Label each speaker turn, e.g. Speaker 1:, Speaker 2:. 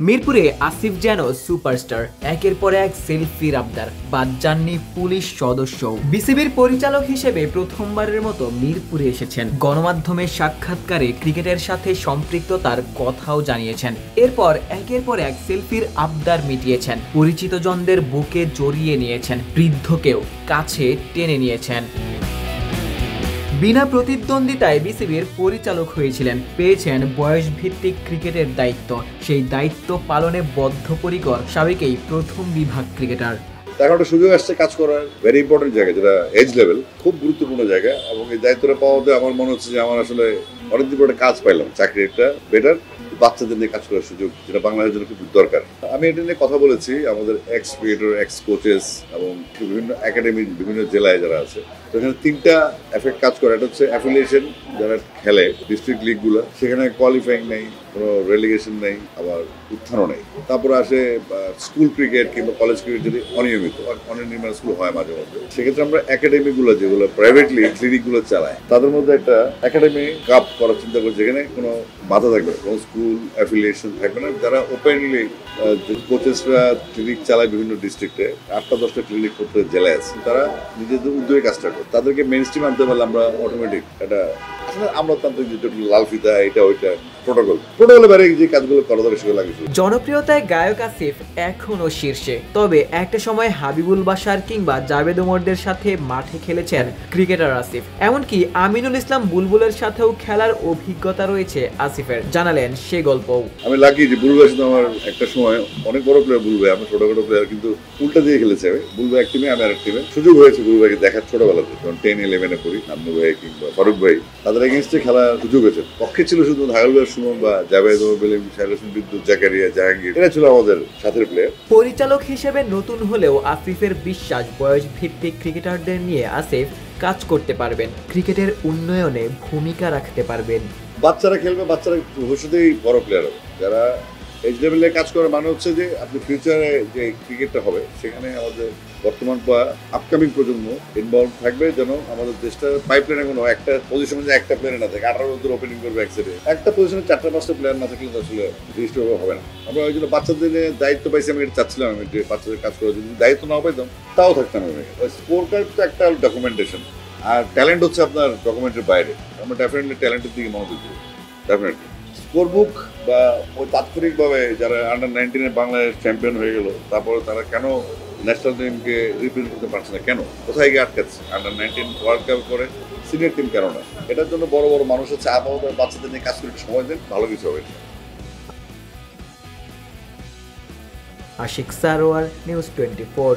Speaker 1: মিরপুরে আসিফ যেন সুপারস্টার, একের পর এক সেলফির আবদার, বাদ যাননি পুলিশ সদস্য। বিসিবির পরিচালক হিসেবে প্রথমবারের মতো মিরপুরে এসেছেন। গণমাধ্যমের সাক্ষাৎকারে ক্রিকেটের সাথে সম্পৃক্ততার কথাও জানিয়েছেন। এরপর একের পর এক সেলফির আবদার মিটিয়েছেন। পরিচিত জনদের বুকে জড়িয়ে নিয়েছেন, বৃদ্ধকেও কাছে টেনে নিয়েছেন। বিনা প্রতিদ্বন্দ্বিতায় বিসিবির পরিচালক হয়েছিলেন, পেয়েছেন বয়সভিত্তিক ক্রিকেটের দায়িত্ব। সেই দায়িত্ব পালনে বদ্ধপরিকর সাবেকেই প্রথম বিভাগ ক্রিকেটার।
Speaker 2: এখন একটা সুযোগ আসছে কাজ করার, ভেরি ইম্পর্টেন্ট জায়গা, যেটা এজ লেভেল, খুব গুরুত্বপূর্ণ জায়গা। এবং এই দায়িত্বটা পাওয়াতে আমার মনে হচ্ছে যে আমার আসলে অনেকদিন পরে কাজ পাইলাম, চাকরি একটা বেটার, বাচ্চাদের নিয়ে কাজ করার সুযোগ, যেটা বাংলাদেশের জন্য খুব দরকার। আমি এটা নিয়ে কথা বলেছি আমাদের এক্স ক্রিকেটর, এক্স কোচেস এবং বিভিন্ন একাডেমি বিভিন্ন জেলায় যারা আছে। তো এখানে তিনটা এফেক্ট কাজ করে। এটা হচ্ছে অ্যাফিলিয়েশন, যারা খেলে ডিস্ট্রিক্ট লিগগুলো, সেখানে কোয়ালিফাইং নেই, কোনো রেলিগেশন নেই, আবার উত্থানও নেই। তারপরে আসে স্কুল ক্রিকেট কিংবা কলেজ ক্রিকেট যদি অনিয়মিত, অনির্মাণ স্কুল হয় মাঝে মধ্যে, সেক্ষেত্রে আমরা একাডেমিগুলো যেগুলো প্রাইভেটলি ক্লিনিকগুলো চালায়, তাদের মধ্যে একটা একাডেমি কাপ করার চিন্তা করছে, যেখানে কোনো বাধা থাকবে না, কোনো স্কুল অ্যাফিলিয়েশন থাকবে না। যারা ওপেনলি কোচেসরা ক্লিনিক চালায় বিভিন্ন ডিস্ট্রিক্টে, 8টা-10টা ক্লিনিক করতে জেলায় আছে, তারা নিজেদের উদ্যোগে কাজটা করে। তাদেরকে মেইন স্ট্রিম আনতে পারলে আমরা অটোমেটিক একটা, আসলে আমরা তান্ত্রিক যেটা লাল ফিতা, এটা ওইটা প্রোটোকলের বাইরে যে কাজগুলো করা দরকার সেগুলো লাগে।
Speaker 1: জনপ্রিয়তায় গায়ক আসিফ এখনও শীর্ষে, তবে একটা সময় হাবিবুল বাশার কিংবা জাভেদ ওমরদের সাথে মাঠে খেলেছেন ক্রিকেটার আসিফ। এমনকি আমিনুল ইসলাম বুলবুলের সাথেও খেলার অভিজ্ঞতা রয়েছে আসিফের, জানালেন সে গল্পও।
Speaker 2: আমি লাকি যে বুলবুলের সাথে আমার একটা সময় অনেক বড় প্লেয়ার, বুলবে আমরা ছোটখাটো প্লেয়ার, কিন্তু উল্টা দিয়ে খেলেছে। আমি বুলবে এক টিমে, আমি আরেক টিমে। সুযোগ হয়েছে বুলবাইকে দেখার ছোটবেলাতে, যখন 10-11-এ পড়ি, নামনু ভাই কিংবা ফারুক ভাই, তাদের এগেনস্টে খেলার সুযোগ হয়েছে। পক্ষে ছিল শুধু হায়ুল সুমন বা জাভেদ ওমর, বিদ্যুৎ, জাকারিয়া, জাহাঙ্গীর, এরা ছিল আমাদের সাথের প্লেয়ার।
Speaker 1: পরিচালক হিসেবে নতুন হলেও আসিফের বিশ্বাস, বয়স ভিত্তিক ক্রিকেটারদের নিয়ে আসিফ কাজ করতে পারবেন, ক্রিকেটের উন্নয়নে ভূমিকা রাখতে পারবেন।
Speaker 2: বাচ্চারা খেলবে, বাচ্চারা ভবিষ্যতেই বড় প্লেয়ার হবে। যারা এজ লেভেলে কাজ করে, মানে হচ্ছে যে আপনি ফিউচারে যে ক্রিকেটটা হবে, সেখানে আমাদের বর্তমান বা আপকামিং প্রজন্ম ইনভলভ থাকবে, যেন আমাদের দেশটা পাইপলাইনে কোনো একটা পজিশনে যে একটা প্লেয়ার না থাকে, 18 জন ওপেনিং করবে এক সাইডে, একটা পজিশনে 4-5টা প্লেয়ার না থাকলে তো আসলে জিনিসটা হবে না। আমরা ওই জন্য বাচ্চাদের দায়িত্ব পাইছি, আমি এটা চাচ্ছিলাম, আমি যে বাচ্চাদের কাজ করার জন্য দায়িত্ব নাও পাইতাম, তাও থাকতাম আমি। স্কোর কার্ড তো একটা ডকুমেন্টেশন, আর ট্যালেন্ট হচ্ছে আপনার ডকুমেন্টের বাইরে। আমরা ডেফিনেটলি ট্যালেন্টের দিকে মনোযোগ দেবো, ডেফিনেটলি। স্কোর বুক বা ওই তাৎক্ষণিকভাবে যারা আন্ডার-19 বাংলাদেশ চ্যাম্পিয়ন হয়ে গেল, তারপরে তারা কেন ন্যাশনাল টিমকে রিপ্রেজেন্ট করতে পারছে না, কেন, কোথায় গিয়ে আটকাচ্ছে? আন্ডার-19 ওয়ার্ল্ড কাপ করে সিনিয়র টিম কেন না? এটার জন্য বড় বড় মানুষ আছে, আপাতত বাচ্চাদের নিয়ে কাজ করে সময় দেন, ভালো কিছু হবে।
Speaker 1: আশিক সারোয়ার, নিউজ 24।